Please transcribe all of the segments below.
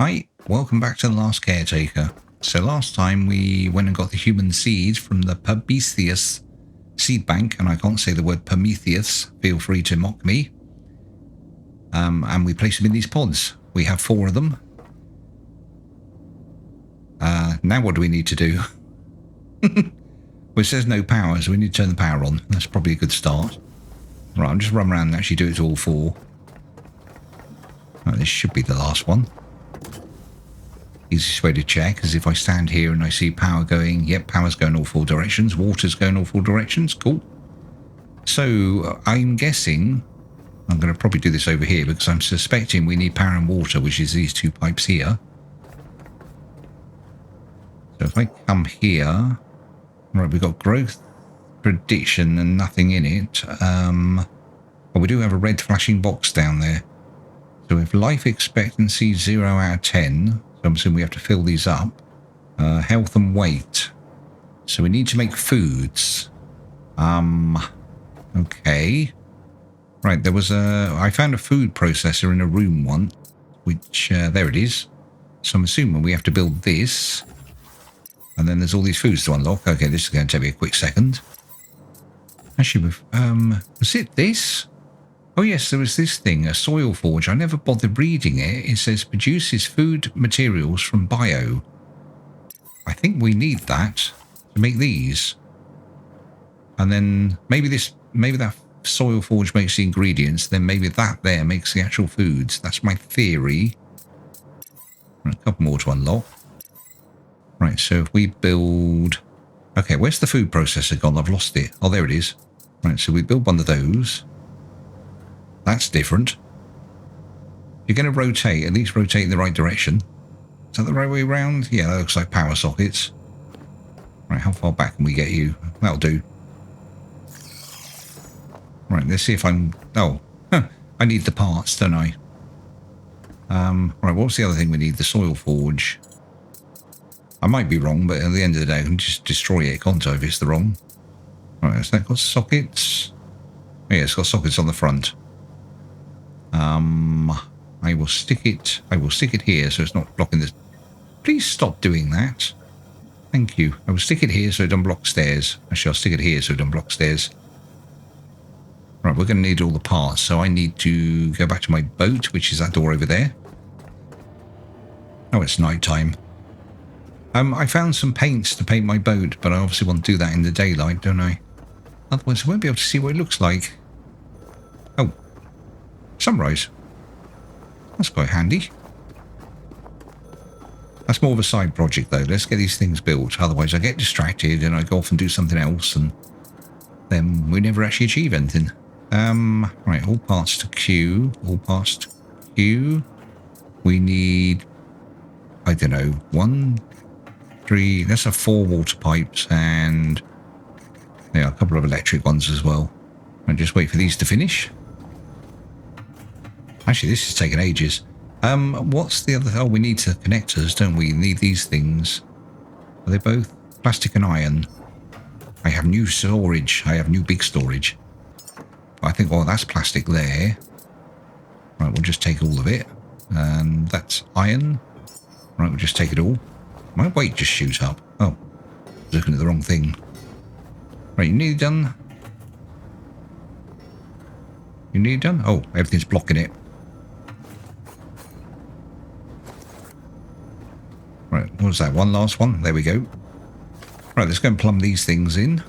Hi, welcome back to The Last Caretaker. So last time we went and got the human seeds from the Prometheus Seed Bank, and I can't say the word Prometheus, feel free to mock me. And we placed them in these pods. We have 4 of them. Now what do we need to do? Well, it says no power, so we need to turn the power on. That's probably a good start. Right, I'll just run around and actually do it to all 4. Right, this should be the last one. Easiest way to check is if I stand here and I see power going. Yep, power's going all 4 directions. Water's going all 4 directions. Cool. So I'm guessing I'm going to probably do this over here because I'm suspecting we need power and water, which is these 2 pipes here. So if I come here, right, we've got growth prediction and nothing in it. But we do have a red flashing box down there. So if life expectancy 0 out of 10. So I'm assuming we have to fill these up. Health and weight. So we need to make foods. Okay. Right, there was I found a food processor in a room once, which, there it is. So I'm assuming we have to build this. And then there's all these foods to unlock. Okay, this is going to take me a quick second. Actually, was it this? Oh yes, there was this thing, a soil forge. I never bothered reading it. It says produces food materials from bio. I think we need that to make these. And then maybe that soil forge makes the ingredients, then maybe that there makes the actual foods. That's my theory. And a couple more to unlock. Right, so if we build... Okay, where's the food processor gone? I've lost it. Oh, there it is. Right, so we build one of those. That's different. You're going to rotate, at least rotate in the right direction. Is that the right way around? Yeah, that looks like power sockets. Right, how far back can we get you? That'll do. Right, let's see if I'm... Oh, I need the parts, don't I? Right, what's the other thing we need? The soil forge. I might be wrong, but at the end of the day, I can just destroy it, can't I, if it's the wrong? Right, has that got sockets? Oh, yeah, it's got sockets on the front. I will stick it here so it's not blocking this. Please stop doing that. Thank you. I will stick it here so it doesn't block stairs. Actually, I'll stick it here so it doesn't block stairs. Right, we're going to need all the parts, so I need to go back to my boat, which is that door over there. Oh, it's night time. I found some paints to paint my boat, but I obviously want to do that in the daylight, don't I? Otherwise, I won't be able to see what it looks like. Oh, sunrise. That's quite handy. That's more of a side project, though. Let's get these things built. Otherwise, I get distracted and I go off and do something else, and then we never actually achieve anything. Right, all parts to Q. All parts to Q. We need, I don't know, 1, 3. Let's have 4 water pipes and yeah, a couple of electric ones as well. And just wait for these to finish. Actually, this is taking ages. What's the other... Oh, we need the connectors, don't we? Need these things. Are they both plastic and iron? I have new storage. I have new big storage. I think, oh, that's plastic there. Right, we'll just take all of it. And that's iron. Right, we'll just take it all. My weight just shoots up. Oh, I was looking at the wrong thing. Right, you nearly done? You nearly done? Oh, everything's blocking it. Right, what was that? One last one? There we go. Right, let's go and plumb these things in.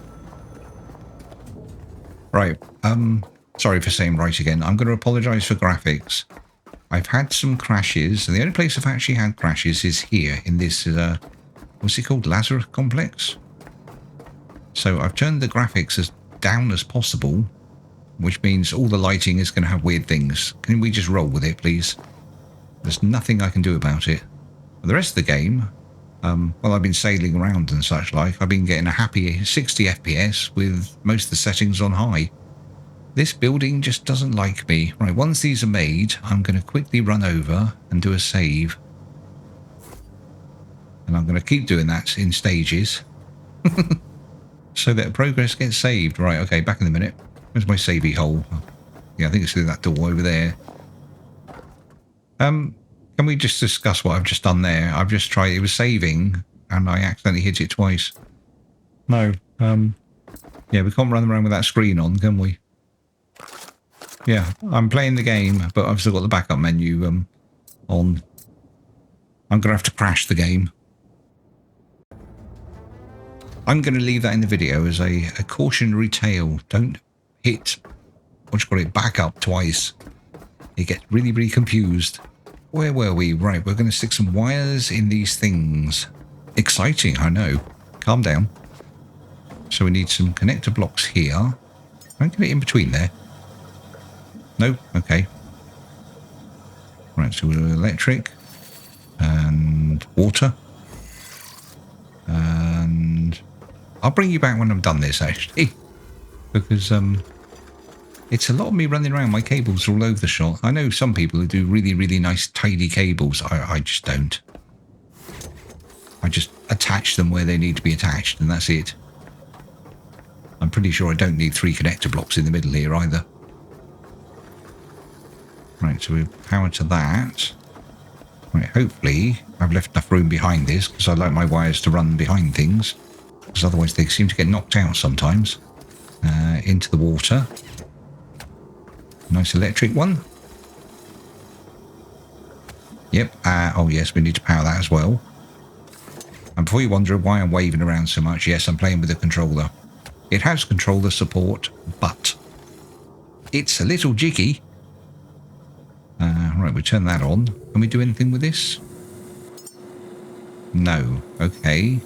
Right, sorry for saying right again. I'm going to apologise for graphics. I've had some crashes, and the only place I've actually had crashes is here, in this, what's it called? Lazarus Complex? So I've turned the graphics as down as possible, which means all the lighting is going to have weird things. Can we just roll with it, please? There's nothing I can do about it. The rest of the game, well, I've been sailing around and such like. I've been getting a happy 60 FPS with most of the settings on high. This building just doesn't like me. Right, once these are made, I'm going to quickly run over and do a save. And I'm going to keep doing that in stages. So that progress gets saved. Right, okay, back in a minute. Where's my savey hole? Yeah, I think it's through that door over there. Can Can we just discuss what I've just done there? I've just tried, it was saving, and I accidentally hit it twice. No, yeah, we can't run around with that screen on, can we? Yeah, I'm playing the game, but I've still got the backup menu on. I'm going to have to crash the game. I'm going to leave that in the video as a cautionary tale. Don't hit, what you call it, back up twice. You get really, really confused. Where were we? Right, we're going to stick some wires in these things. Exciting, I know. Calm down. So we need some connector blocks here. Can I get it in between there? No? Okay. Right, so we'll do electric and water. And I'll bring you back when I've done this, actually. Because it's a lot of me running around. My cables are all over the shop. I know some people who do really, really nice, tidy cables. I just don't. I just attach them where they need to be attached, and that's it. I'm pretty sure I don't need 3 connector blocks in the middle here either. Right, so we power to that. Right, hopefully I've left enough room behind this, because I like my wires to run behind things. Because otherwise they seem to get knocked out sometimes. Into the water. Nice electric one. Yep. Oh yes, we need to power that as well. And before you wonder why I'm waving around so much, yes, I'm playing with a controller. It has controller support, but it's a little jiggy. Right, we turn that on. Can we do anything with this? No. Okay.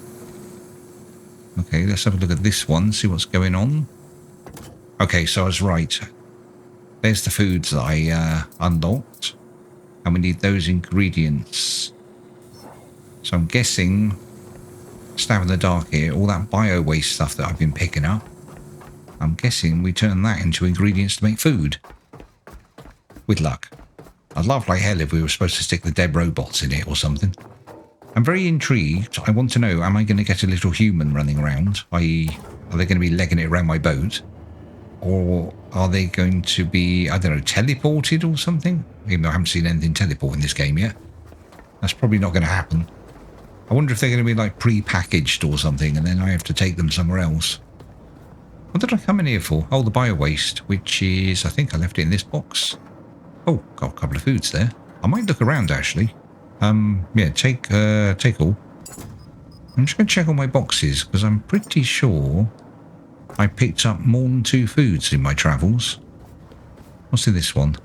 Okay, let's have a look at this one, see what's going on. Okay, so I was right. There's the foods that I unlocked. And we need those ingredients. So I'm guessing, stab in the dark here, all that bio-waste stuff that I've been picking up, I'm guessing we turn that into ingredients to make food. With luck. I'd laugh like hell if we were supposed to stick the dead robots in it or something. I'm very intrigued. I want to know, am I going to get a little human running around? I.e., are they going to be legging it around my boat? Or are they going to be, I don't know, teleported or something? Even though I haven't seen anything teleport in this game yet. That's probably not going to happen. I wonder if they're going to be like pre-packaged or something, and then I have to take them somewhere else. What did I come in here for? Oh, the bio-waste, which is, I think I left it in this box. Oh, got a couple of foods there. I might look around, actually. Yeah, take all. I'm just going to check all my boxes, because I'm pretty sure I picked up more than 2 foods in my travels. What's in this one?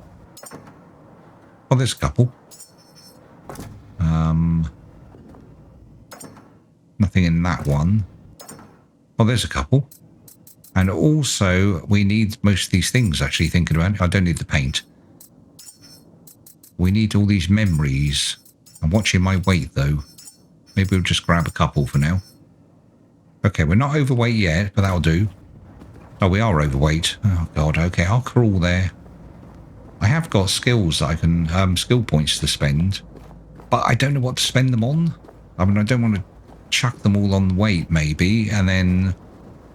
Oh, there's a couple. Nothing in that one. Oh, there's a couple. And also, we need most of these things, actually, thinking about it. I don't need the paint. We need all these memories. I'm watching my weight, though. Maybe we'll just grab a couple for now. Okay, we're not overweight yet, but that'll do. Oh, we are overweight. Oh, God. Okay, I'll crawl there. I have got skills that I can, skill points to spend. But I don't know what to spend them on. I mean, I don't want to chuck them all on weight, maybe, and then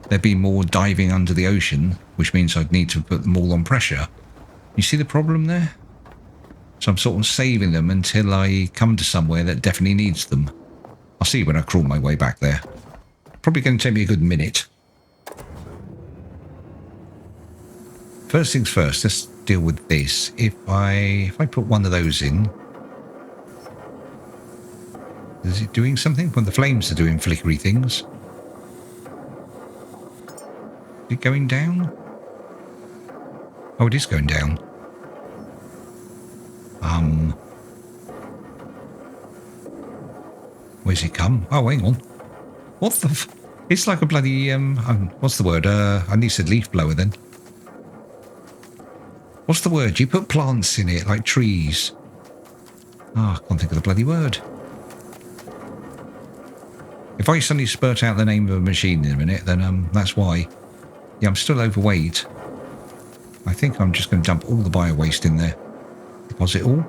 there'd be more diving under the ocean, which means I'd need to put them all on pressure. You see the problem there? So I'm sort of saving them until I come to somewhere that definitely needs them. I'll see when I crawl my way back there. Probably going to take me a good minute. First things first, let's deal with this. If I put one of those in, is it doing something? Well, the flames are doing flickery things. Is it going down? Oh, it is going down. Where's it come? Oh, hang on. What the it's like a bloody, what's the word? I need said leaf blower then. What's the word? You put plants in it, like trees. Oh, I can't think of the bloody word. If I suddenly spurt out the name of a machine in a minute, then that's why. Yeah, I'm still overweight. I think I'm just going to dump all the bio waste in there. Deposit all.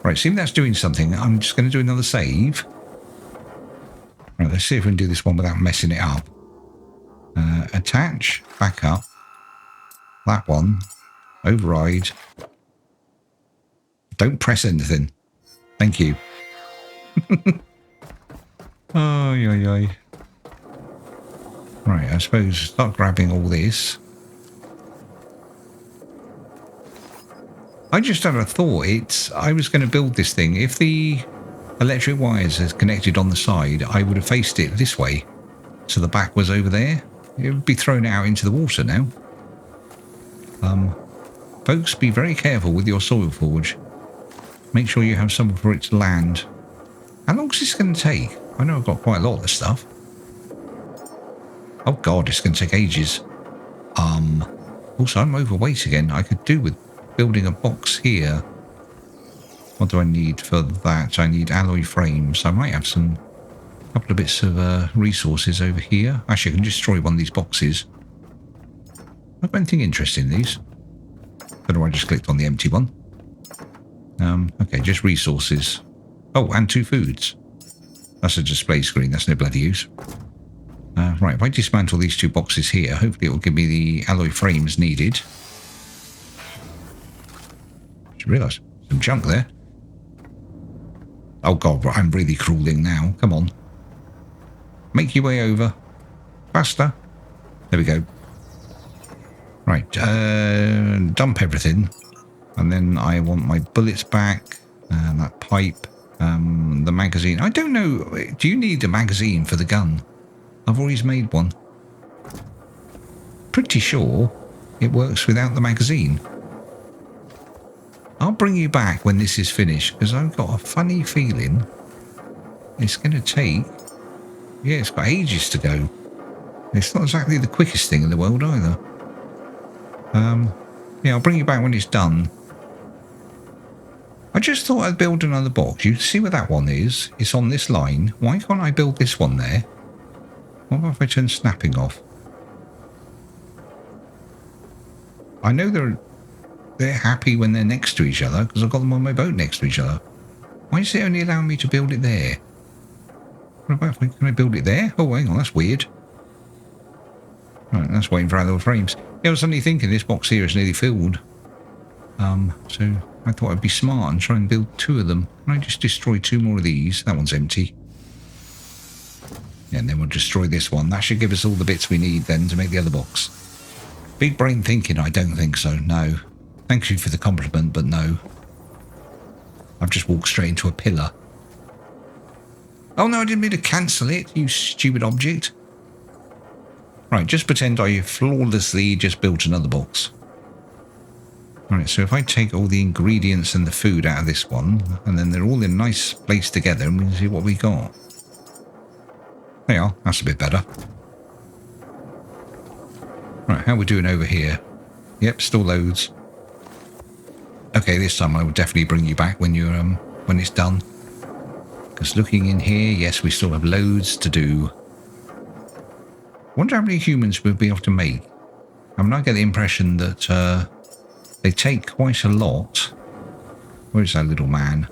Right, see if that's doing something. I'm just going to do another save. Right, let's see if we can do this one without messing it up. Attach, back up. That one. Override. Don't press anything. Thank you. Oh, yoy. Right, I suppose start grabbing all this. I just had a thought. I was going to build this thing. If the electric wires are connected on the side, I would have faced it this way. So the back was over there. It would be thrown out into the water now. Folks, be very careful with your soil forge. Make sure you have somewhere for it to land. How long is this going to take? I know I've got quite a lot of this stuff. Oh god, it's going to take ages. Also, I'm overweight again. I could do with building a box here. What do I need for that? I need alloy frames. I might have a couple of bits of resources over here. Actually, I can destroy one of these boxes. I've got anything interesting in these. Don't know why I just clicked on the empty one. Okay, just resources. Oh, and 2 foods. That's a display screen. That's no bloody use. Right, if I dismantle these 2 boxes here, hopefully it will give me the alloy frames needed. Just realised some junk there. Oh god, I'm really crawling now. Come on. Make your way over. Faster. There we go. Right, dump everything. And then I want my bullets back. And that pipe. The magazine. I don't know. Do you need a magazine for the gun? I've always made one. Pretty sure it works without the magazine. I'll bring you back when this is finished, because I've got a funny feeling it's going to take... Yeah, it's got ages to go. It's not exactly the quickest thing in the world either. Yeah, I'll bring you back when it's done. I just thought I'd build another box. You see where that one is? It's on this line. Why can't I build this one there? What about if I turn snapping off? I know they're happy when they're next to each other, because I've got them on my boat next to each other. Why is it only allowing me to build it there? What about if can I build it there? Oh, hang on, that's weird. Right, that's waiting for our little frames. Yeah, I was suddenly thinking this box here is nearly filled. So I thought I'd be smart and try and build 2 of them. Can I just destroy 2 more of these? That one's empty. Yeah, and then we'll destroy this one. That should give us all the bits we need then to make the other box. Big brain thinking, I don't think so, no. Thank you for the compliment, but no. I've just walked straight into a pillar. Oh no, I didn't mean to cancel it, you stupid object. Right, just pretend I flawlessly just built another box. Alright, so if I take all the ingredients and the food out of this one, and then they're all in a nice place together, and we can see what we got. There you are, that's a bit better. Right, how are we doing over here? Yep, still loads. Okay, this time I will definitely bring you back when you're when it's done. Because looking in here, yes, we still have loads to do. Wonder how many humans we'll be able to make. I mean, I get the impression that they take quite a lot. Where's that little man?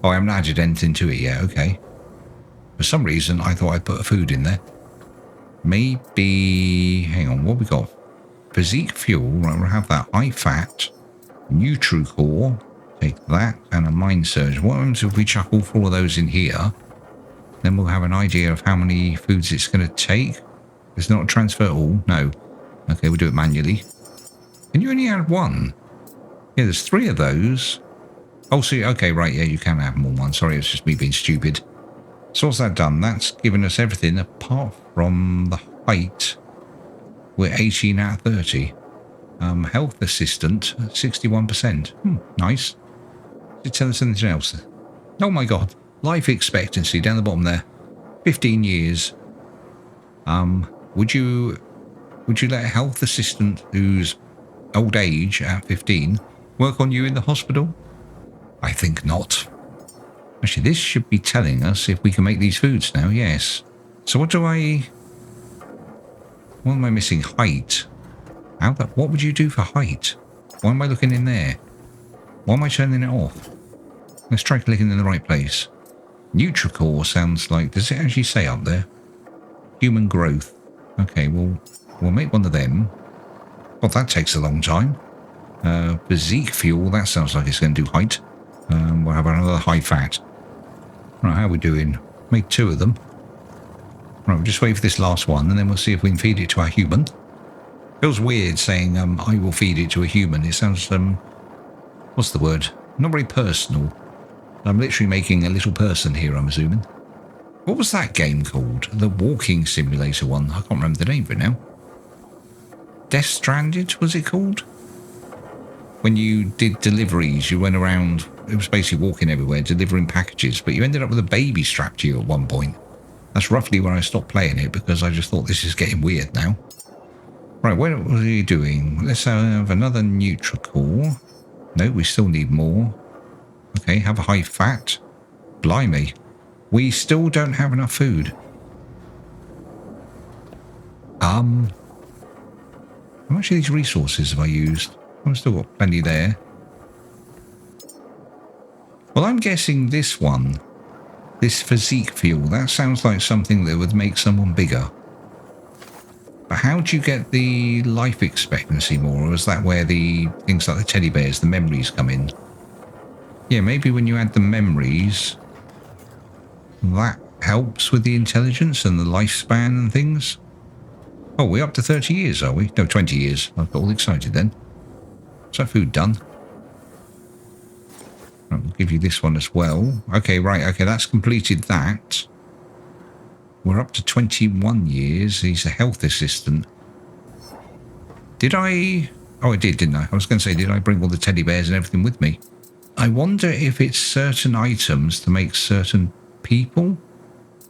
Oh, I haven't added anything to it yet, okay. For some reason, I thought I'd put a food in there. Maybe... Hang on, what have we got? Physique fuel, right, we'll have that. High fat, Nutricore, take that, and a mind surge. What happens if we chuck all 4 of those in here? Then we'll have an idea of how many foods it's going to take. It's not transfer all, no. Okay, we'll do it manually. Can you only add 1? Yeah, there's 3 of those. Oh, see, okay, right, yeah, you can have more than 1. Sorry, it's just me being stupid. So what's that done? That's given us everything apart from the height. We're 18 out of 30. Health assistant, 61%. Nice. Did it tell us anything else? Oh my god. Life expectancy down the bottom there. 15 years. Would you let a health assistant who's old age at 15 work on you in the hospital? I think not. Actually, this should be telling us if we can make these foods now, yes. So what am I missing? Height. What would you do for height? Why am I looking in there? Why am I turning it off? Let's try clicking in the right place. Nutricore sounds like... Does it actually say up there? Human growth. Okay, we'll make one of them. Well, that takes a long time. Physique fuel, that sounds like it's going to do height. We'll have another high fat. Right, how are we doing? Made 2 of them. Right, we'll just wait for this last one, and then we'll see if we can feed it to our human. Feels weird saying, I will feed it to a human. It sounds, what's the word? Not very personal. I'm literally making a little person here, I'm assuming. What was that game called? The walking simulator one. I can't remember the name of it now. Death Stranded, was it called? When you did deliveries, you went around, it was basically walking everywhere, delivering packages, but you ended up with a baby strapped to you at one point. That's roughly when I stopped playing it, because I just thought this is getting weird now. Right, what are you doing? Let's have another Nutricore. No, we still need more. Okay, have a high fat. Blimey. We still don't have enough food. How much of these resources have I used? I've still got plenty there. Well, I'm guessing this one, this physique fuel, that sounds like something that would make someone bigger. But how do you get the life expectancy more? Or is that where the things like the teddy bears, the memories come in? Yeah, maybe when you add the memories, that helps with the intelligence and the lifespan and things. Oh, we're up to 30 years, are we? No, 20 years. I got all excited then. Is that food done? Right, we'll give you this one as well. Okay, right. Okay, that's completed that. We're up to 21 years. He's a health assistant. Did I... Oh, I did, didn't I? I was going to say, did I bring all the teddy bears and everything with me? I wonder if it's certain items to make certain people.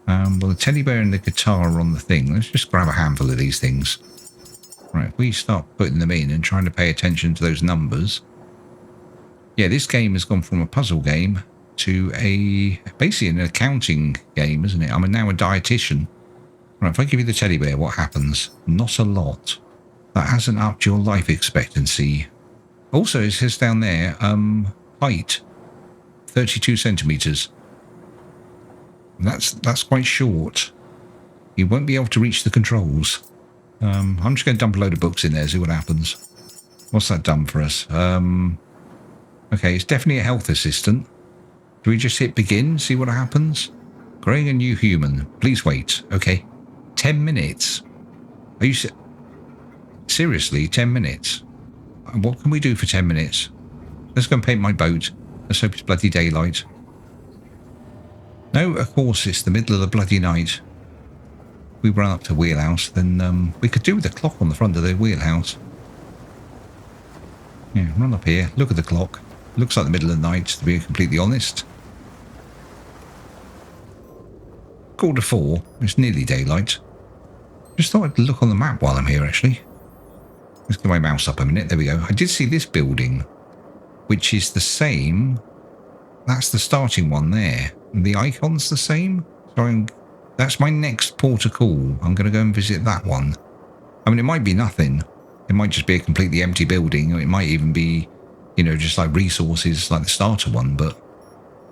Well, the teddy bear and the guitar are on the thing. Let's just grab a handful of these things. Right, we start putting them in and trying to pay attention to those numbers. Yeah, this game has gone from a puzzle game to basically an accounting game, isn't it? I'm now a dietitian. Right, if I give you the teddy bear, what happens? Not a lot. That hasn't upped your life expectancy. Also, it says down there, height, 32 centimetres. That's quite short. You won't be able to reach the controls. I'm just going to dump a load of books in there, see what happens. What's that done for us? Okay, it's definitely a health assistant. Do we just hit begin, see what happens? Growing a new human. Please wait. Okay. 10 minutes. Are you seriously? 10 minutes? What can we do for 10 minutes? Let's go and paint my boat. Let's hope it's bloody daylight. No, of course, it's the middle of the bloody night. We run up to wheelhouse, then we could do with the clock on the front of the wheelhouse. Yeah, run up here, look at the clock. Looks like the middle of the night, to be completely honest. 4:15, it's nearly daylight. Just thought I'd look on the map while I'm here, actually. Let's get my mouse up a minute, there we go. I did see this building, which is the same. That's the starting one there. And the icon's the same. So that's my next port of call. I'm going to go and visit that one. I mean, it might be nothing. It might just be a completely empty building. Or it might even be, you know, just like resources like the starter one. But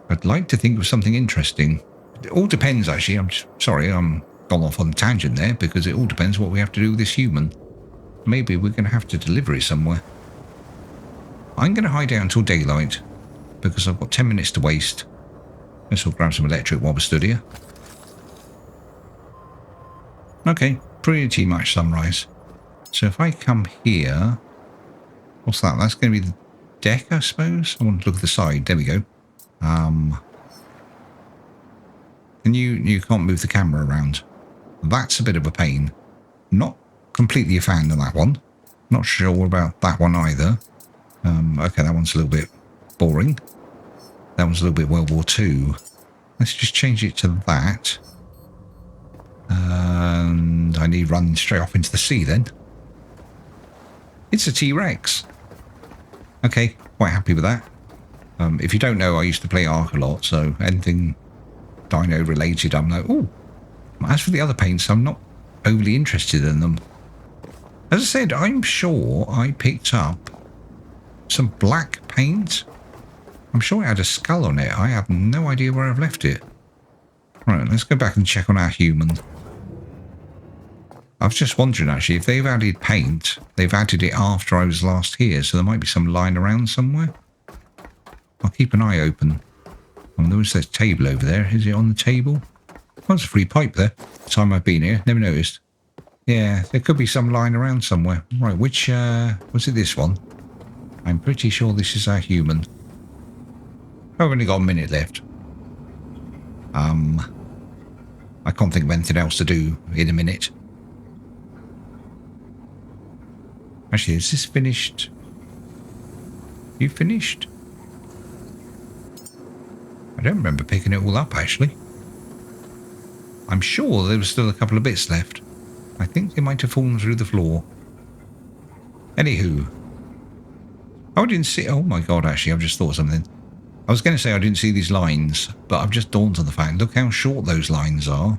I'd like to think of something interesting. It all depends, actually. I'm sorry, I'm gone off on a tangent there, because it all depends what we have to do with this human. Maybe we're going to have to deliver it somewhere. I'm going to hide out until daylight, because I've got 10 minutes to waste. Let's all grab some electric while we're stood here. Okay, pretty much sunrise. So if I come here... What's that? That's going to be the deck, I suppose? I want to look at the side. There we go. And you can't move the camera around. That's a bit of a pain. Not completely a fan of that one. Not sure about that one either. Okay, that one's a little bit boring. That one's a little bit World War II. Let's just change it to that. And I need to run straight off into the sea then. It's a T-Rex. Okay, quite happy with that. If you don't know, I used to play Ark a lot, so anything dino related, I'm like, ooh. As for the other paints, I'm not overly interested in them. As I said, I'm sure I picked up some black paint. I'm sure it had a skull on it. I have no idea where I've left it. Right, let's go back and check on our human. I was just wondering, actually, if they've added paint, they've added it after I was last here, so there might be some lying around somewhere. I'll keep an eye open. And there was that table over there. Is it on the table? Oh, there's a free pipe there. The time I've been here, never noticed. Yeah, there could be some lying around somewhere. Right, which, was it this one? I'm pretty sure this is our human. I've only got a minute left. I can't think of anything else to do in a minute. Actually, is this finished? You finished? I don't remember picking it all up, actually. I'm sure there was still a couple of bits left. I think they might have fallen through the floor. Anywho. Oh, I didn't see... Oh my god, actually, I've just thought of something. I was going to say I didn't see these lines, but I've just dawned on the fact, look how short those lines are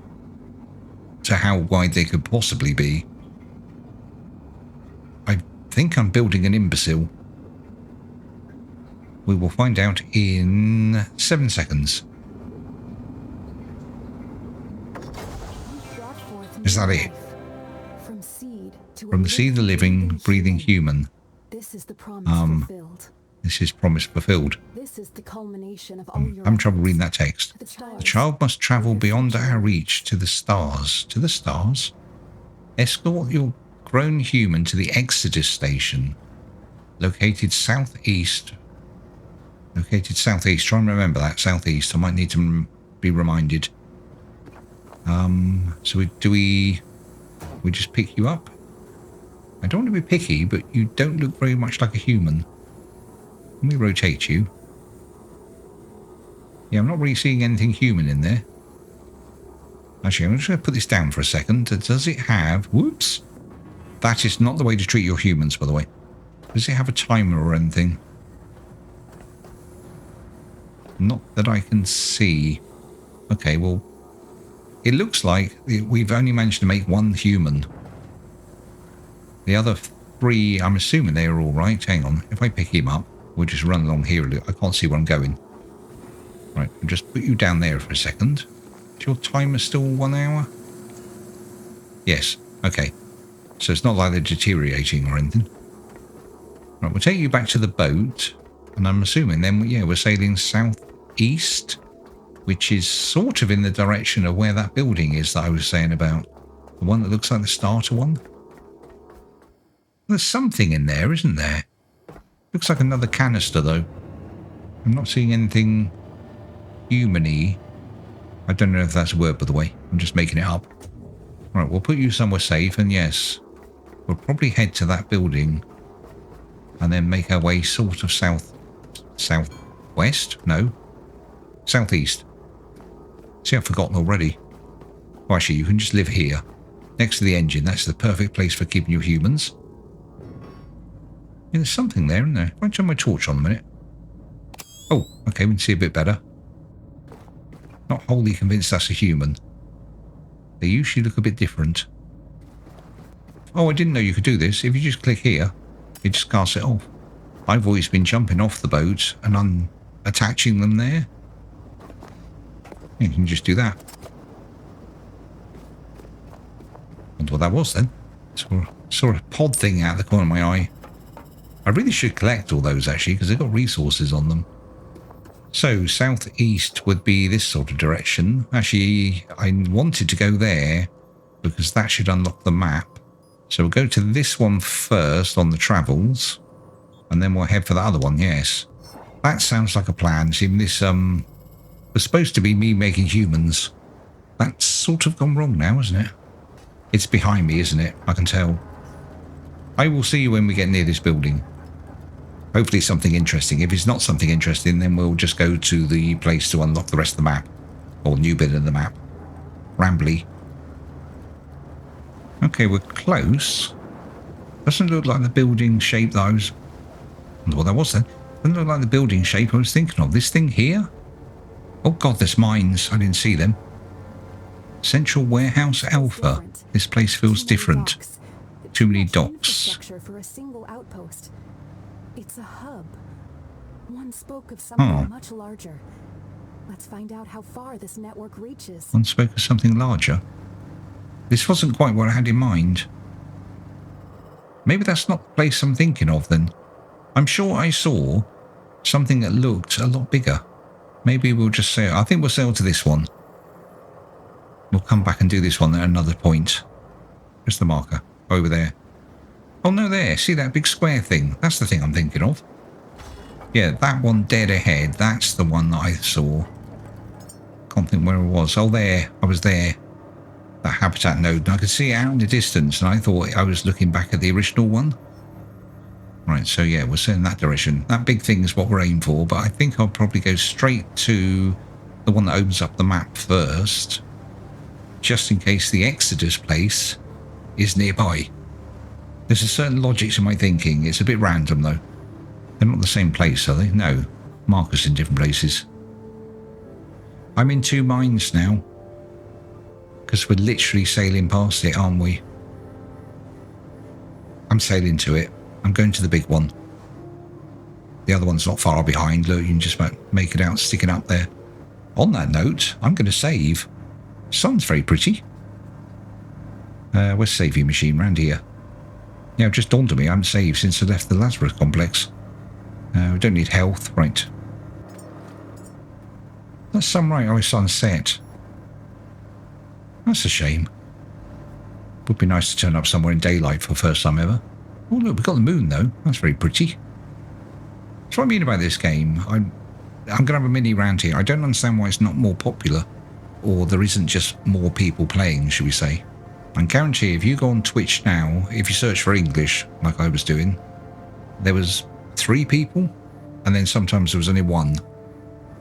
to how wide they could possibly be. I think I'm building an imbecile. We will find out in 7 seconds. Is that it? From the seed of the living, breathing human. This is the promise fulfilled. This is promise fulfilled. This is the culmination of all your I'm trouble reading that text. The The child must travel beyond our reach to the stars. To the stars? Escort your grown human to the Exodus station. Located southeast. Located southeast. Try and remember that. Southeast. I might need to be reminded. So we just pick you up? I don't want to be picky, but you don't look very much like a human. Let me rotate you. Yeah, I'm not really seeing anything human in there. Actually, I'm just going to put this down for a second. Does it have... Whoops. That is not the way to treat your humans, by the way. Does it have a timer or anything? Not that I can see. Okay, well... It looks like we've only managed to make one human. The other 3, I'm assuming they are all right. Hang on. If I pick him up, we'll just run along here. I can't see where I'm going. Right, I'll just put you down there for a second. Is your timer still 1 hour? Yes. Okay. So it's not like they're deteriorating or anything. Right, we'll take you back to the boat. And I'm assuming then, yeah, we're sailing southeast, which is sort of in the direction of where that building is that I was saying about. The one that looks like the starter one. There's something in there, isn't there? Looks like another canister, though. I'm not seeing anything human-y. I don't know if that's a word, by the way. I'm just making it up. Right, we'll put you somewhere safe, and yes, we'll probably head to that building and then make our way sort of southwest? No. Southeast. See, I've forgotten already. Oh, actually, you can just live here. Next to the engine. That's the perfect place for keeping your humans. Yeah, there's something there, isn't there? I'll turn my torch on a minute. Oh, okay, we can see a bit better. Not wholly convinced that's a human. They usually look a bit different. Oh, I didn't know you could do this. If you just click here, it just casts it off. I've always been jumping off the boat and attaching them there. You can just do that. Wonder what that was then. Saw a pod thing out of the corner of my eye. I really should collect all those actually, because they've got resources on them. So southeast would be this sort of direction. Actually, I wanted to go there because that should unlock the map. So we'll go to this one first on the travels, and then we'll head for the other one. Yes, that sounds like a plan. See, this was supposed to be me making humans. That's sort of gone wrong now, isn't it? It's behind me, isn't it? I can tell. I will see you when we get near this building. Hopefully something interesting. If it's not something interesting, then we'll just go to the place to unlock the rest of the map. Or new bit of the map. Rambly. Okay, we're close. Doesn't look like the building shape that I was... I wonder what that was then. Doesn't look like the building shape I was thinking of. This thing here? Oh god, there's mines. I didn't see them. Central Warehouse Alpha. This place feels different. Too many docks. For a single outpost. It's a hub. One spoke of something much larger. Let's find out how far this network reaches. One spoke of something larger. This wasn't quite what I had in mind. Maybe that's not the place I'm thinking of then. I'm sure I saw something that looked a lot bigger. Maybe we'll just say, I think we'll sail to this one. We'll come back and do this one at another point. Where's the marker? Over there. Oh no, there. See that big square thing? That's the thing I'm thinking of. Yeah, that one dead ahead. That's the one that I saw. Can't think where it was. Oh, there. I was there. That habitat node. And I could see it out in the distance, and I thought I was looking back at the original one. Right, so yeah, we're in that direction. That big thing is what we're aiming for, but I think I'll probably go straight to the one that opens up the map first, just in case the Exodus place is nearby. There's a certain logic to my thinking. It's a bit random, though. They're not the same place, are they? No. Markers in different places. I'm in two minds now, because we're literally sailing past it, aren't we? I'm sailing to it. I'm going to the big one. The other one's not far behind. Look, you can just about make it out sticking up there. On that note, I'm going to save. Sun's very pretty. Where's saving machine? Round here. Yeah, it just dawned on me I haven't saved since I left the Lazarus Complex. We don't need health. Right. That's sunrise or sunset. That's a shame. Would be nice to turn up somewhere in daylight for the first time ever. Oh look, we've got the moon though. That's very pretty. That's what I mean about this game. I'm going to have a mini rant here. I don't understand why it's not more popular, or there isn't just more people playing, should we say. I guarantee if you go on Twitch now, if you search for English, like I was doing, there was 3 people, and then sometimes there was only 1.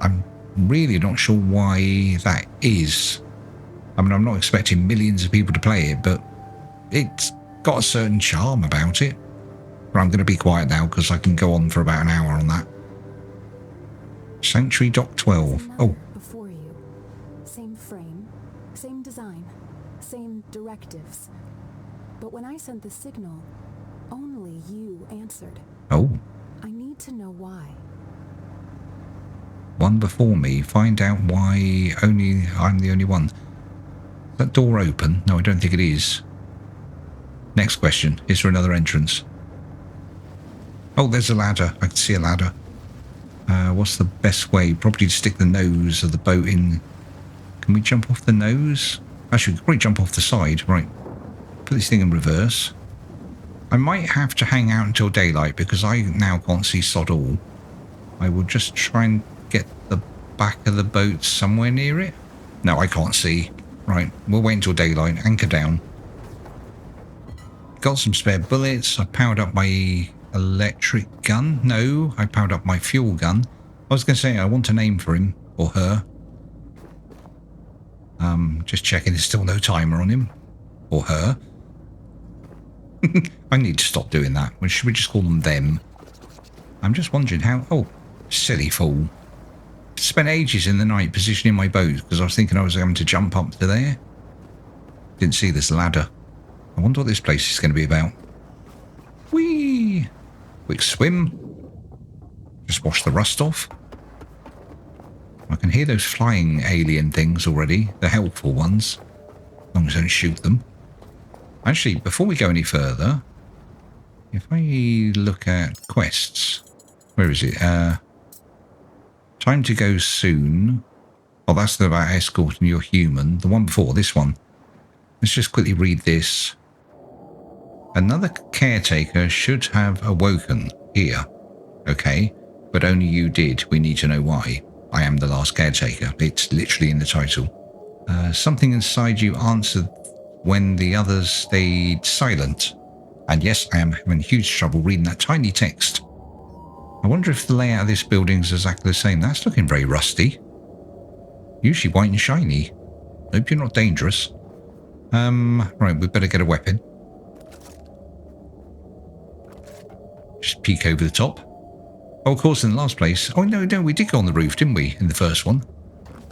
I'm really not sure why that is. I mean, I'm not expecting millions of people to play it, but it's got a certain charm about it. But I'm going to be quiet now because I can go on for about an hour on that. Sanctuary Dock 12. Oh. Before you. Same frame, same design, same directives. But when I sent the signal, only you answered. Oh. I need to know why. One before me. Find out why only I'm the only one. Is that door open? No, I don't think it is. Next question. Is there another entrance? Oh, there's a ladder. I can see a ladder. What's the best way? Probably to stick the nose of the boat in. Can we jump off the nose? Actually, we could probably jump off the side. Right. Put this thing in reverse. I might have to hang out until daylight because I now can't see sod all. I will just try and get the back of the boat somewhere near it. No, I can't see. Right, we'll wait until daylight. Anchor down. Got some spare bullets. I powered up my electric gun. No, I powered up my fuel gun. I was going to say I want a name for him or her. Just checking there's still no timer on him or her. I need to stop doing that. Should we just call them? I'm just wondering how... Oh, silly fool. Spent ages in the night positioning my boat because I was thinking I was having to jump up to there. Didn't see this ladder. I wonder what this place is going to be about. Whee! Quick swim. Just wash the rust off. I can hear those flying alien things already. The helpful ones. As long as I don't shoot them. Actually, before we go any further, if I look at quests, where is it? Time to go soon. Oh, that's about escorting your human. The one before, this one. Let's just quickly read this. Another caretaker should have awoken here. Okay, but only you did. We need to know why. I am the last caretaker. It's literally in the title. Something inside you answered when the others stayed silent. And yes, I am having huge trouble reading that tiny text. I wonder if the layout of this building is exactly the same. That's looking very rusty. Usually white and shiny. Hope you're not dangerous. Right, we better get a weapon. Just peek over the top. Oh, of course, in the last place. Oh, no, we did go on the roof, didn't we, in the first one?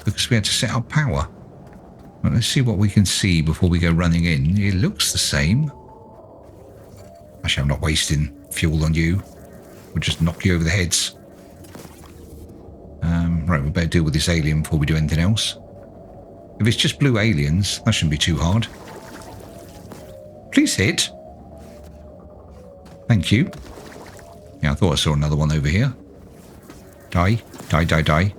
Because we had to set up power. Well, let's see what we can see before we go running in. It looks the same. Actually, I'm not wasting fuel on you. We'll just knock you over the heads. Right, we better deal with this alien before we do anything else. If it's just blue aliens, that shouldn't be too hard. Please hit. Thank you. Yeah, I thought I saw another one over here. Die. Die, die, die.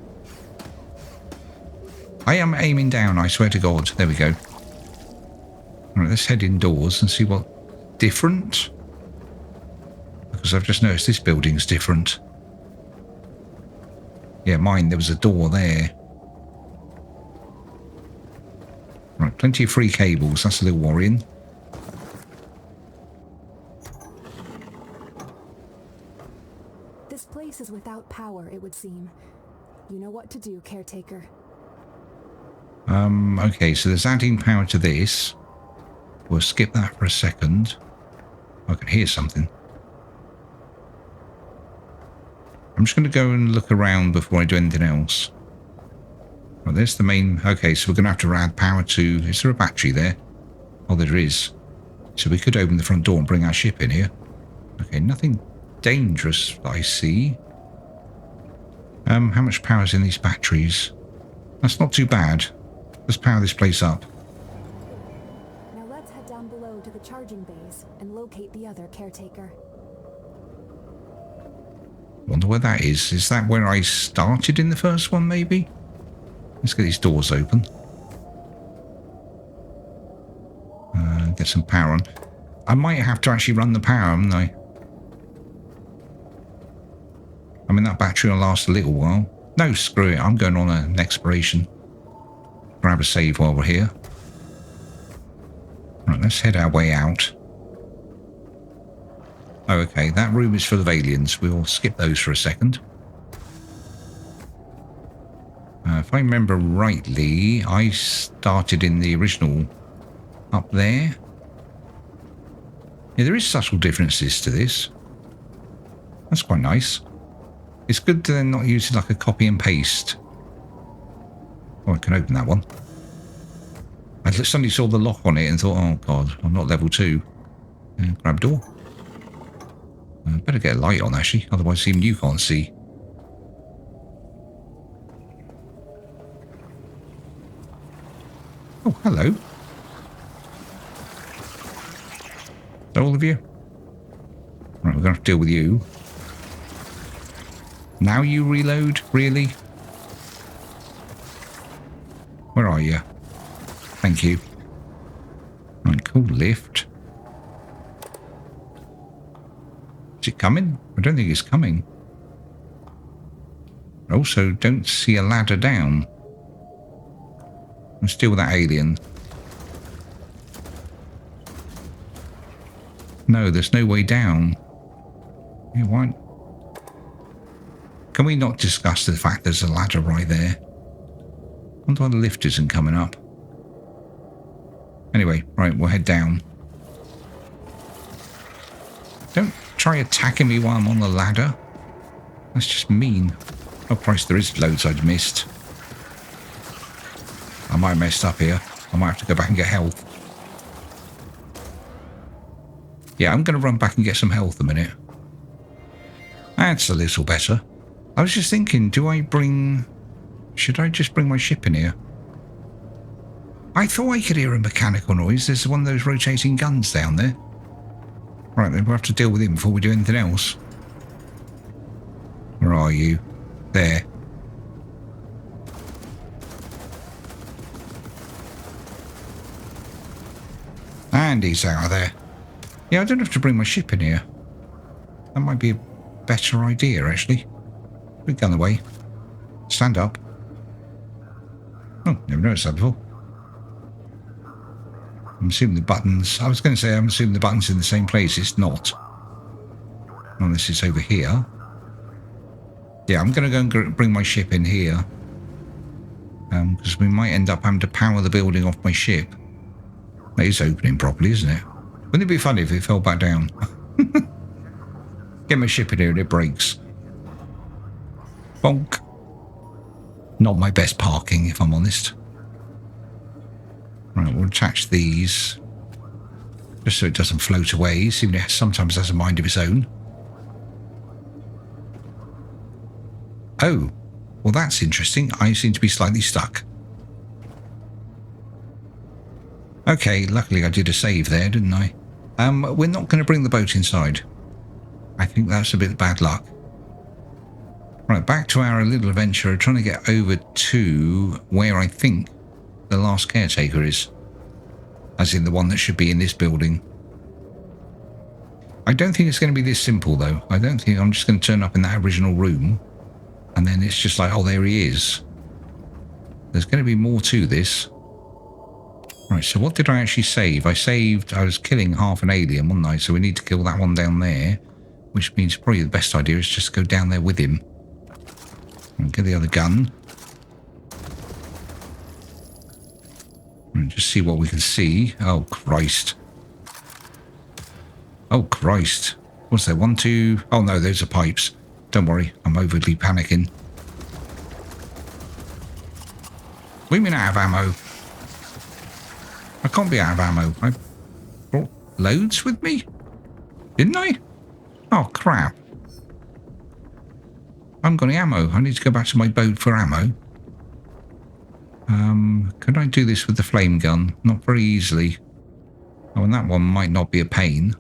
I am aiming down, I swear to God. There we go. Alright, let's head indoors and see what different. Because I've just noticed this building's different. Yeah, mine, there was a door there. Right, plenty of free cables. That's a little worrying. This place is without power, it would seem. You know what to do, caretaker. Okay, so there's adding power to this. We'll skip that for a second. I can hear something. I'm just going to go and look around before I do anything else. Well, there's the main... Okay, so we're going to have to add power to... Is there a battery there? Oh, there is. So we could open the front door and bring our ship in here. Okay, nothing dangerous that I see. How much power is in these batteries? That's not too bad. Let's power this place up. Now let's head down below to the charging bays and locate the other caretaker. Wonder where that is. Is that where I started in the first one, maybe? Let's get these doors open. Get some power on. I might have to actually run the power, haven't I? I mean, that battery will last a little while. No, screw it. I'm going on an exploration. Grab a save while we're here. Right, let's head our way out. Oh, okay. That room is full of aliens. We'll skip those for a second. If I remember rightly, I started in the original up there. Yeah, there is subtle differences to this. That's quite nice. It's good to then not use it like a copy and paste. Oh, I can open that one. I suddenly saw the lock on it and thought, oh god, I'm not level 2. Grab door. Better get a light on actually, otherwise even you can't see. Oh, hello. Is that all of you? Right, we're going to have to deal with you. Now you reload? Really? Where are you? Thank you. Right, cool lift. Is it coming? I don't think it's coming. I also don't see a ladder down. Let's deal with that alien. No, there's no way down. Yeah, why? Can we not discuss the fact there's a ladder right there? I wonder why the lift isn't coming up. Anyway, right, we'll head down. Don't try attacking me while I'm on the ladder. That's just mean. Oh Christ, there is loads I'd missed. I might have messed up here. I might have to go back and get health. Yeah, I'm going to run back and get some health a minute. That's a little better. I was just thinking, do I bring... Should I just bring my ship in here? I thought I could hear a mechanical noise. There's one of those rotating guns down there. Right, then we'll have to deal with him before we do anything else. Where are you? There. And he's out of there. Yeah, I don't have to bring my ship in here. That might be a better idea, actually. Big gun away. Stand up. Oh, never noticed that before. I'm assuming the buttons... I was going to say I'm assuming the buttons in the same place. It's not. Unless it's over here. Yeah, I'm going to go and bring my ship in here. Because we might end up having to power the building off my ship. That is opening properly, isn't it? Wouldn't it be funny if it fell back down? Get my ship in here and it breaks. Bonk. Not my best parking, if I'm honest. Right, we'll attach these. Just so it doesn't float away. Even it sometimes has a mind of its own. Oh. Well, that's interesting. I seem to be slightly stuck. Okay, luckily I did a save there, didn't I? We're not going to bring the boat inside. I think that's a bit bad luck. Right, back to our little adventure, trying to get over to where I think the last caretaker is. As in the one that should be in this building. I don't think it's going to be this simple, though. I don't think I'm just going to turn up in that original room. And then it's just like, oh, there he is. There's going to be more to this. Right, so what did I actually save? I was killing half an alien, wasn't I? So we need to kill that one down there. Which means probably the best idea is just go down there with him. And get the other gun. And just see what we can see. Oh, Christ. Oh, Christ. What's that? 1, 2... Oh, no, those are pipes. Don't worry, I'm overly panicking. We mean out of ammo. I can't be out of ammo. I brought loads with me? Didn't I? Oh, crap. I haven't got any ammo. I need to go back to my boat for ammo. Could I do this with the flame gun? Not very easily. Oh, and that one might not be a pain.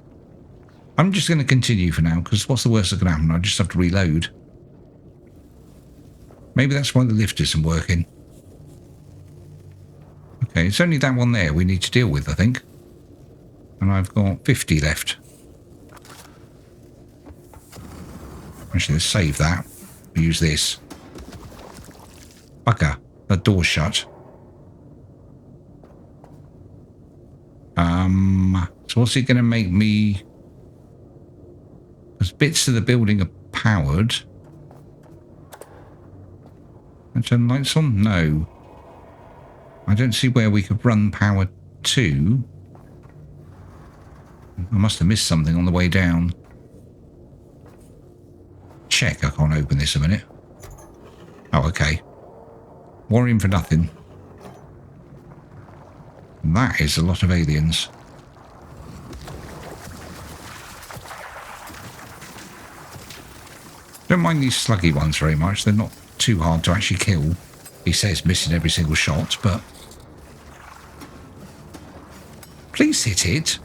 I'm just going to continue for now, because what's the worst that can happen? I just have to reload. Maybe that's why the lift isn't working. Okay, it's only that one there we need to deal with, I think. And I've got 50 left. Actually, let's save that. We'll use this. Bugger. That door's shut. So what's it going to make me... Because bits of the building are powered. And turn lights on? No. I don't see where we could run power to. I must have missed something on the way down. Check, I can't open this a minute. Oh, okay. Worrying for nothing. That is a lot of aliens. Don't mind these sluggy ones very much. They're not too hard to actually kill. He says missing every single shot, but... Please hit it.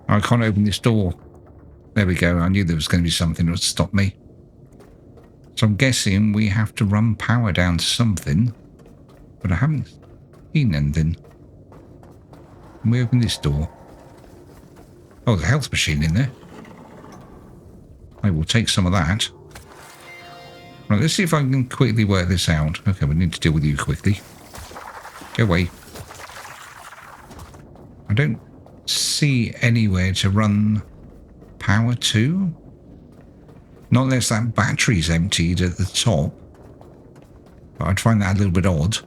I can't open this door. There we go. I knew there was going to be something that would stop me. So I'm guessing we have to run power down to something. But I haven't seen anything. Can we open this door? Oh, the health machine in there. I will take some of that. Right, let's see if I can quickly work this out. Okay, we need to deal with you quickly. Go away. I don't see anywhere to run power to. Not unless that battery's emptied at the top. But I'd find that a little bit odd.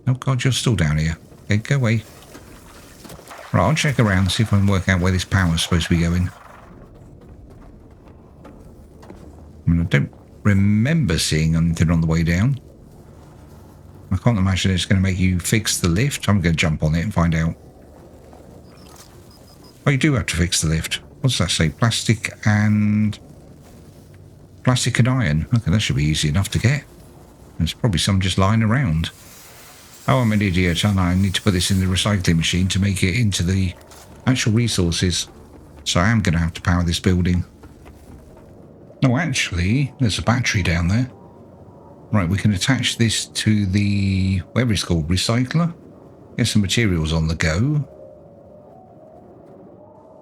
Oh God, you're still down here. Okay, go away. Right, I'll check around and see if I can work out where this power's supposed to be going. I mean, I don't remember seeing anything on the way down. I can't imagine it's going to make you fix the lift. I'm going to jump on it and find out. Oh, you do have to fix the lift. What does that say? Plastic and iron. Okay, that should be easy enough to get. There's probably some just lying around. Oh, I'm an idiot, and I need to put this in the recycling machine to make it into the actual resources. So I am going to have to power this building. No, actually, there's a battery down there. Right, we can attach this to the, whatever it's called, recycler. Get some materials on the go.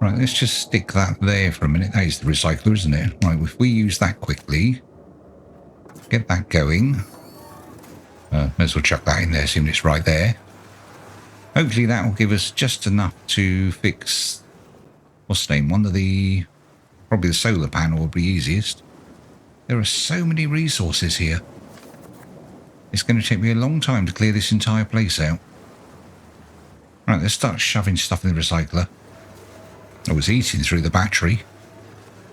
Right, let's just stick that there for a minute. That is the recycler, isn't it? Right, if we use that quickly, get that going. May as well chuck that in there, assuming it's right there. Hopefully that will give us just enough to fix, what's the name, one of the, probably the solar panel will be easiest. There are so many resources here. It's going to take me a long time to clear this entire place out. Right, let's start shoving stuff in the recycler. Oh, it's eating through the battery.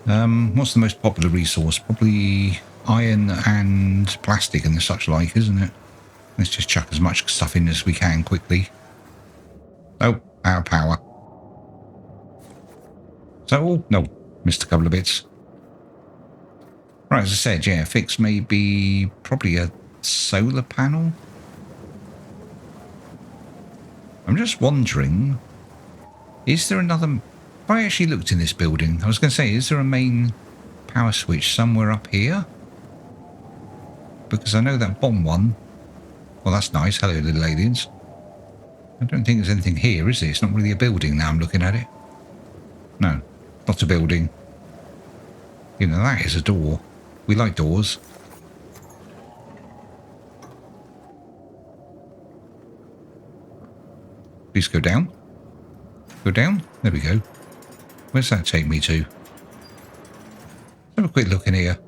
What's the most popular resource? Probably iron and plastic and the such like, isn't it? Let's just chuck as much stuff in as we can quickly. Oh, out of power. So, oh, no, missed a couple of bits. Right, as I said, yeah, fix maybe probably a solar panel. I'm just wondering, is there another... If I actually looked in this building, I was going to say, is there a main power switch somewhere up here? Because I know that bottom one... Well, that's nice. Hello, little aliens. I don't think there's anything here, is there? It's not really a building now I'm looking at it. No, not a building. You know, that is a door. We like doors. Please go down. Go down. There we go. Where's that take me to? Let's have a quick look in here.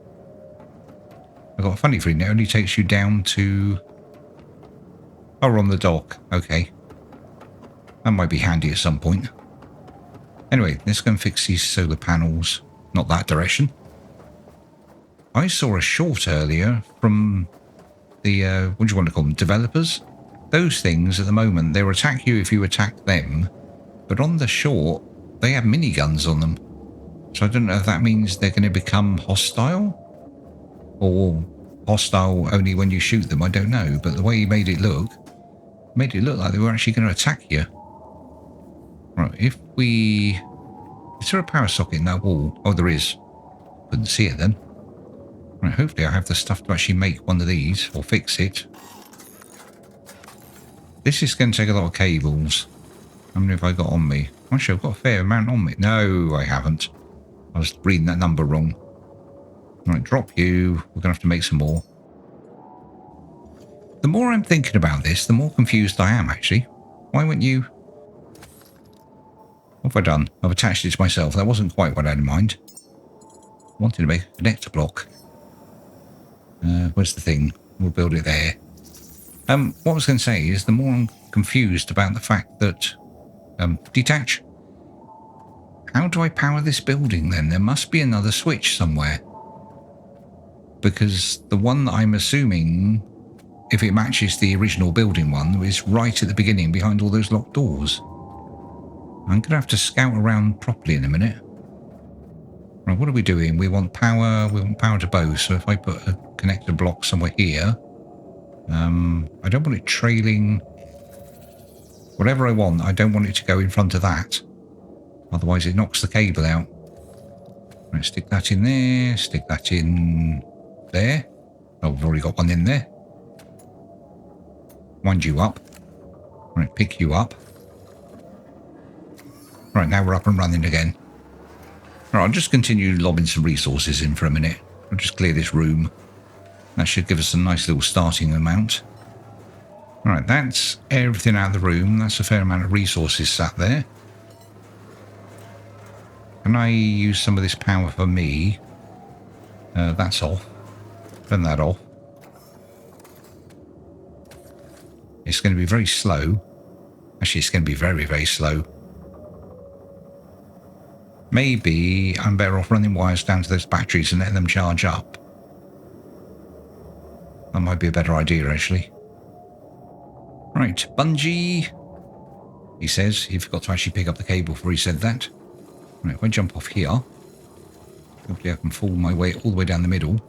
I've got a funny feeling it only takes you down to... Oh, we're on the dock. Okay. That might be handy at some point. Anyway, let's go and fix these solar panels. Not that direction. I saw a short earlier from the, what do you want to call them, developers? Those things at the moment, they'll attack you if you attack them. But on the short, they have miniguns on them. So I don't know if that means they're going to become hostile. Or hostile only when you shoot them, I don't know. But the way he made it look like they were actually going to attack you. Right, if we... Is there a power socket in that wall? Oh, there is. Couldn't see it then. Right, hopefully I have the stuff to actually make one of these, or fix it. This is going to take a lot of cables. How many have I got on me? Actually, I've got a fair amount on me. No, I haven't. I was reading that number wrong. Right, drop you. We're going to have to make some more. The more I'm thinking about this, the more confused I am, actually. Why wouldn't you... What have I done? I've attached it to myself. That wasn't quite what I had in mind. I wanted to make a connector block. Where's the thing? We'll build it there. What I was going to say is the more I'm confused about the fact that... detach. How do I power this building then? There must be another switch somewhere. Because the one that I'm assuming, if it matches the original building one, is right at the beginning behind all those locked doors. I'm going to have to scout around properly in a minute. Right, what are we doing? We want power to both. So if I put a connector block somewhere here, I don't want it trailing. Whatever I want, I don't want it to go in front of that. Otherwise it knocks the cable out. Right, stick that in there, stick that in there. Oh, we've already got one in there. Wind you up. Right, pick you up. Right, now we're up and running again. Right, I'll just continue lobbing some resources in for a minute. I'll just clear this room. That should give us a nice little starting amount. Right, that's everything out of the room. That's a fair amount of resources sat there. Can I use some of this power for me? That's off. Turn that off. It's going to be very slow. Actually, it's going to be very, very slow. Maybe I'm better off running wires down to those batteries and letting them charge up. That might be a better idea, actually. Right, bungee. He says he forgot to actually pick up the cable before he said that. Right, if I jump off here, hopefully I can fall my way all the way down the middle.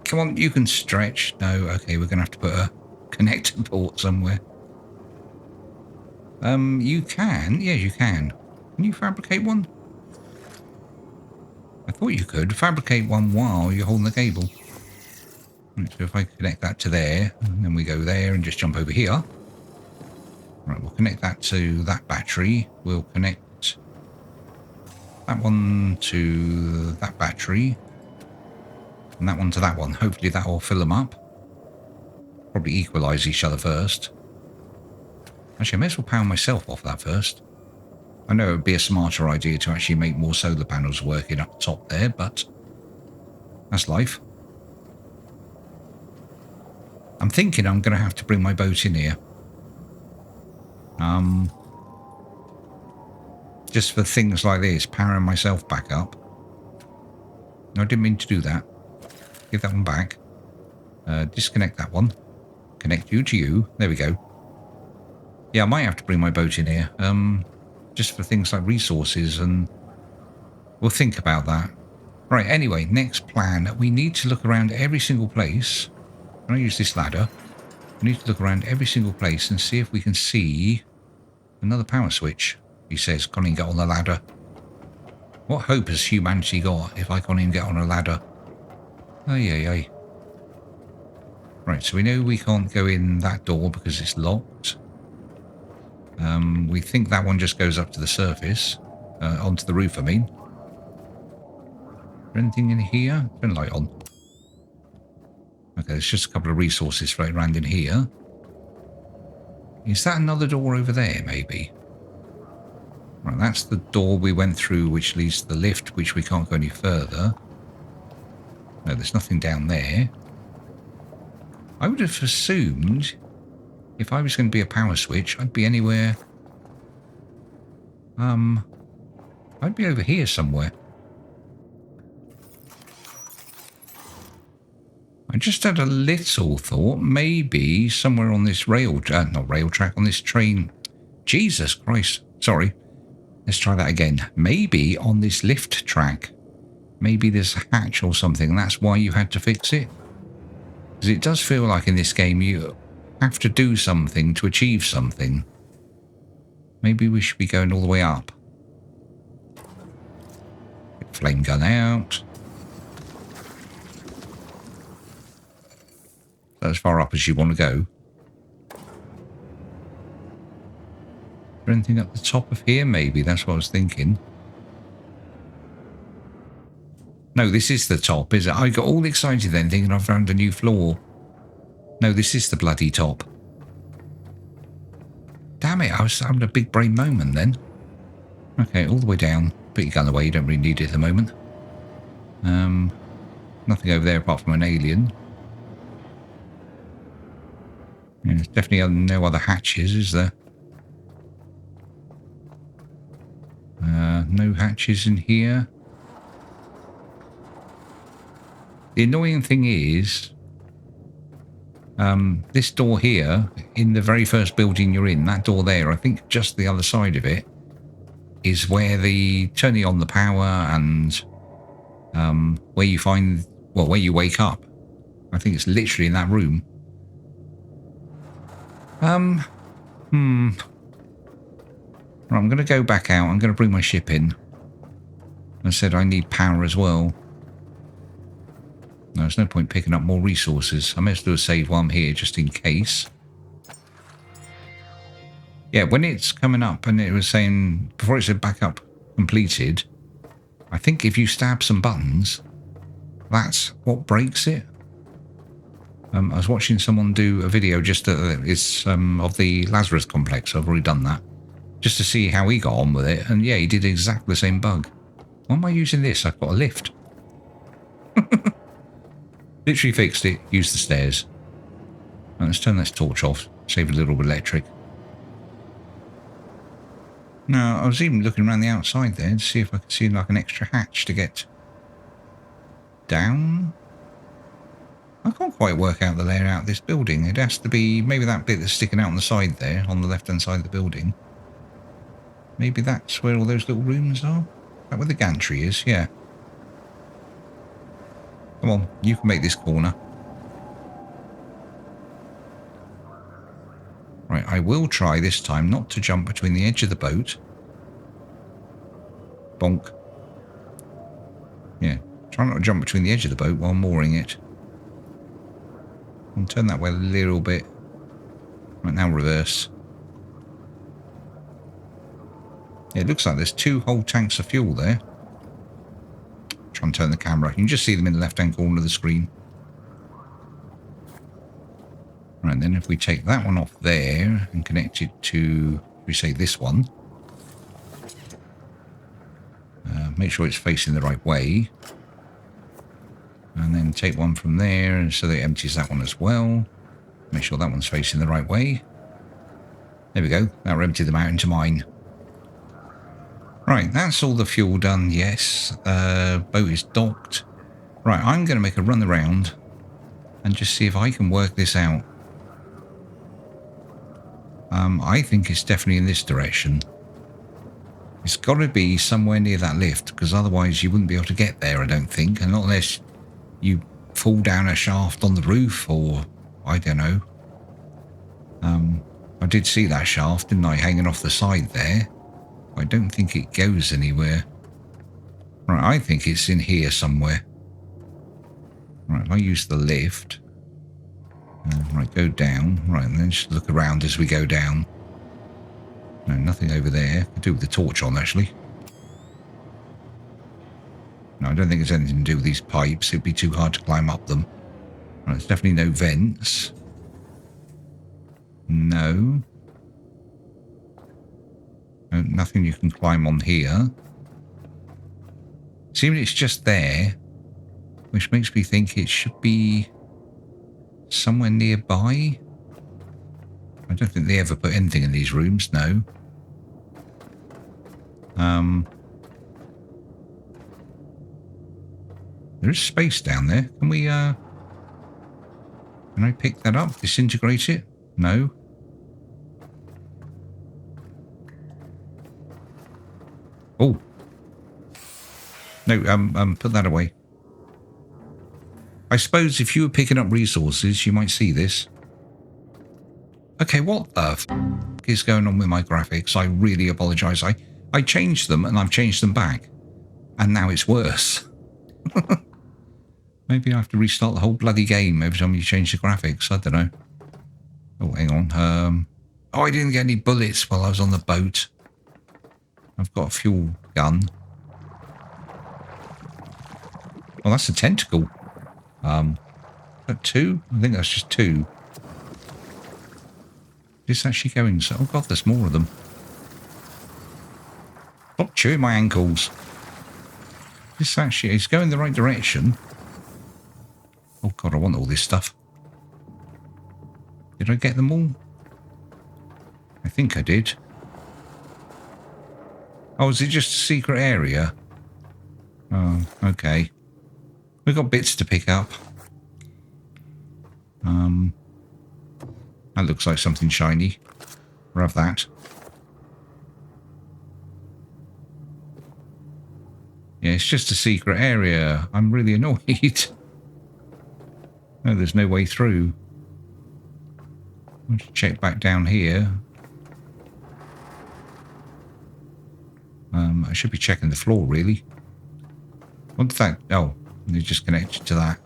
Come on, you can stretch. No, okay, we're going to have to put a connector port somewhere. You can. Yes, you can. Can you fabricate one? I thought you could fabricate one while you're holding the cable. Right, so if I connect that to there, and then we go there and just jump over here. Right, we'll connect that to that battery. We'll connect that one to that battery. And that one to that one. Hopefully that will fill them up. Probably equalise each other first. Actually, I may as well power myself off that first. I know it would be a smarter idea to actually make more solar panels working up top there, but that's life. I'm thinking I'm going to have to bring my boat in here. Just for things like this, powering myself back up. No, I didn't mean to do that. Give that one back. Disconnect that one. Connect you to you. There we go. Yeah, I might have to bring my boat in here. Just for things like resources, and we'll think about that. Right, anyway, next plan. We need to look around every single place Can I use this ladder? We need to look around every single place and see if we can see another power switch. He says, can't even get on the ladder. What hope has humanity got if I can't even get on a ladder? Ay, ay, ay. Right, so we know we can't go in that door because it's locked. We think that one just goes up to the surface. Onto the roof, I mean. Is there anything in here? Turn the light on. Okay, there's just a couple of resources floating around in here. Is that another door over there, maybe? Right, that's the door we went through, which leads to the lift, which we can't go any further. No, there's nothing down there. I would have assumed if I was going to be a power switch, I'd be anywhere. I'd be over here somewhere. I just had a little thought, maybe somewhere on this not rail track, on this train. Jesus Christ, sorry. Let's try that again. Maybe on this lift track. Maybe there's a hatch or something, and that's why you had to fix it. Because it does feel like in this game you have to do something to achieve something. Maybe we should be going all the way up. Get flame gun out. That's as far up as you want to go. Is there anything up the top of here? Maybe that's what I was thinking. No, this is the top, is it? I got all excited then, thinking I've found a new floor. No, this is the bloody top. Damn it, I was having a big brain moment then. Okay, all the way down. Put your gun away, you don't really need it at the moment. Nothing over there apart from an alien. Yeah, there's definitely no other hatches, is there? No hatches in here. The annoying thing is, this door here, in the very first building you're in, that door there, I think just the other side of it, is where the turning on the power and where you find, well, where you wake up. I think it's literally in that room. Right, I'm going to go back out. I'm going to bring my ship in. I said I need power as well. No, there's no point picking up more resources. I may as well do a save while I'm here, just in case. Yeah, when it's coming up and it was saying, before it said backup completed, I think if you stab some buttons, that's what breaks it. I was watching someone do a video just of the Lazarus Complex. I've already done that. Just to see how he got on with it. And yeah, he did exactly the same bug. Why am I using this? I've got a lift. Literally fixed it. Used the stairs. Right, let's turn this torch off. Save a little bit of electric. Now, I was even looking around the outside there to see if I could see like an extra hatch to get down. I can't quite work out the layout of this building. It has to be maybe that bit that's sticking out on the side there, on the left-hand side of the building. Maybe that's where all those little rooms are? Is that where the gantry is? Yeah. Come on, you can make this corner. Right, I will try this time not to jump between the edge of the boat. Bonk. Yeah, try not to jump between the edge of the boat while mooring it. I'll turn that way a little bit. Right, now reverse. Yeah, it looks like there's 2 whole tanks of fuel there. Try and turn the camera. You can just see them in the left-hand corner of the screen. Right, then if we take that one off there and connect it to, we say this one. Make sure it's facing the right way. And then take one from there so that it empties that one as well. Make sure that one's facing the right way. There we go. That'll empty them out into mine. Right, that's all the fuel done, yes. Boat is docked. Right, I'm going to make a run around and just see if I can work this out. I think it's definitely in this direction. It's got to be somewhere near that lift, because otherwise you wouldn't be able to get there, I don't think. And not unless you fall down a shaft on the roof or I don't know. I did see that shaft, didn't I, hanging off the side there. I don't think it goes anywhere. Right, I think it's in here somewhere. Right, if I use the lift. Right, go down. Right, and then just look around as we go down. No, nothing over there. Could do with the torch on, actually. No, I don't think it's anything to do with these pipes. It'd be too hard to climb up them. Right, there's definitely no vents. No. No, nothing you can climb on here. Seems it's just there, which makes me think it should be somewhere nearby. I don't think they ever put anything in these rooms, no. There is space down there. Can we, can I pick that up? Disintegrate it? No. Oh. No, put that away. I suppose if you were picking up resources, you might see this. Okay, what the f*** is going on with my graphics? I really apologise. I changed them and I've changed them back. And now it's worse. Maybe I have to restart the whole bloody game every time you change the graphics. I don't know. Oh, hang on. Oh, I didn't get any bullets while I was on the boat. I've got a fuel gun. Oh, that's a tentacle. That two? I think that's just two. Is this actually going so? Oh god, there's more of them. Stop chewing my ankles. This actually is going the right direction. Oh god, I want all this stuff. Did I get them all? I think I did. Oh, is it just a secret area? Oh, okay. We've got bits to pick up. That looks like something shiny. We'll have that. Yeah, it's just a secret area. I'm really annoyed. No, there's no way through. Let's check back down here. I should be checking the floor, really. What's that? Oh, it's just connected to that.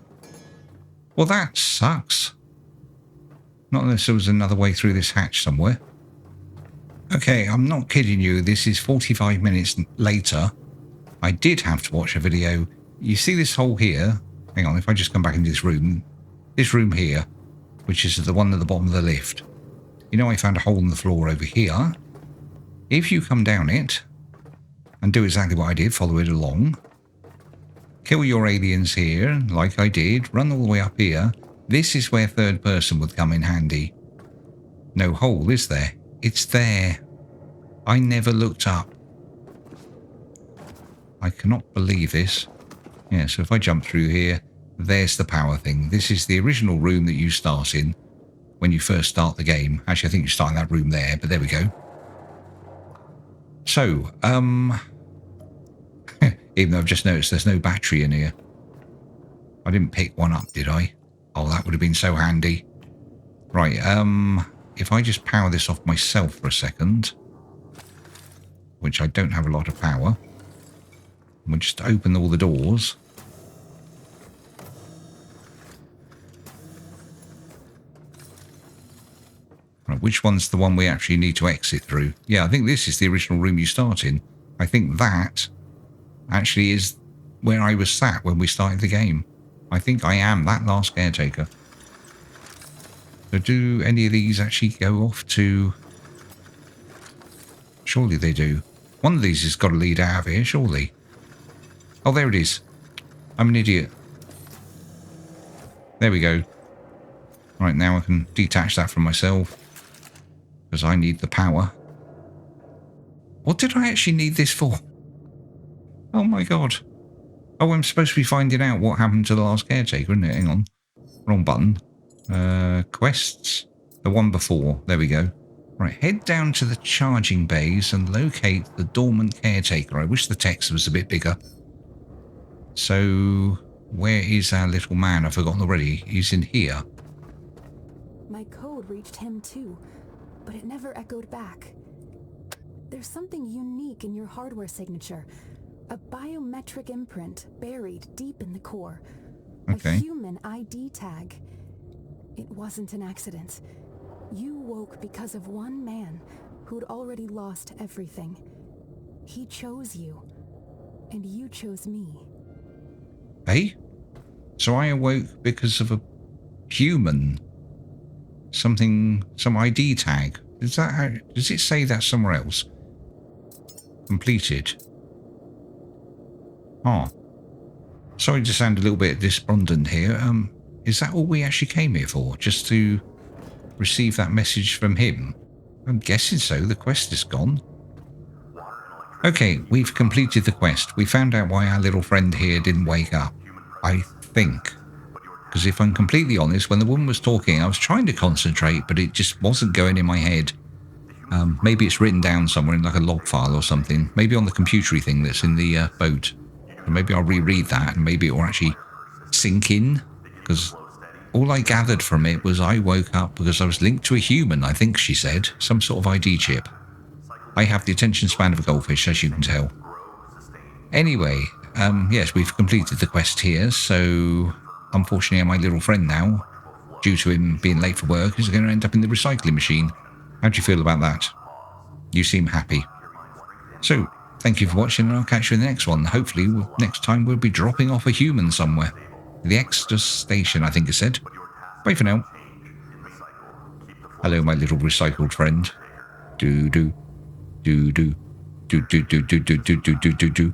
Well, that sucks. Not unless there was another way through this hatch somewhere. Okay, I'm not kidding you. This is 45 minutes later. I did have to watch a video. You see this hole here? Hang on, if I just come back into this room here, which is the one at the bottom of the lift. You know, I found a hole in the floor over here. If you come down it and do exactly what I did, follow it along, kill your aliens here, like I did, run all the way up here. This is where third person would come in handy. No hole, is there? It's there. I never looked up. I cannot believe this. Yeah, so if I jump through here, there's the power thing. This is the original room that you start in when you first start the game. Actually, I think you start in that room there, but there we go. So, even though I've just noticed there's no battery in here. I didn't pick one up, did I? Oh, that would have been so handy. Right, if I just power this off myself for a second, which I don't have a lot of power, we'll just open all the doors. Right, which one's the one we actually need to exit through? Yeah, I think this is the original room you start in. I think that actually is where I was sat when we started the game. I think I am that last caretaker. So do any of these actually go off to... Surely they do. One of these has got to lead out of here, surely. Oh, there it is. I'm an idiot. There we go. Right, now I can detach that from myself. Because I need the power. What did I actually need this for? Oh my god. Oh, I'm supposed to be finding out what happened to the last caretaker, isn't it? Hang on. Wrong button. Quests. The one before. There we go. Right, head down to the charging bays and locate the dormant caretaker. I wish the text was a bit bigger. So, where is our little man? I've forgotten already. He's in here. My code reached him too, but it never echoed back. There's something unique in your hardware signature. A biometric imprint buried deep in the core. Okay. A human ID tag. It wasn't an accident. You woke because of one man who'd already lost everything. He chose you, and you chose me. Hey? So I awoke because of a human. Some ID tag. Is that how, does it say that somewhere else? Completed. Oh. Sorry to sound a little bit despondent here. Is that all we actually came here for? Just to receive that message from him? I'm guessing so. The quest is gone. Okay, we've completed the quest. We found out why our little friend here didn't wake up. I think. Because if I'm completely honest, when the woman was talking, I was trying to concentrate, but it just wasn't going in my head. Maybe it's written down somewhere in like a log file or something. Maybe on the computery thing that's in the boat. So maybe I'll reread that and maybe it will actually sink in. Because all I gathered from it was I woke up because I was linked to a human, I think she said. Some sort of ID chip. I have the attention span of a goldfish, as you can tell. Anyway, yes, we've completed the quest here, so unfortunately my little friend now, due to him being late for work, is going to end up in the recycling machine. How do you feel about that? You seem happy. So, thank you for watching, and I'll catch you in the next one. Hopefully, next time we'll be dropping off a human somewhere. The extra station, I think it said. Bye for now. Hello, my little recycled friend. Do-do. Do-do. Do-do-do-do-do-do-do-do-do.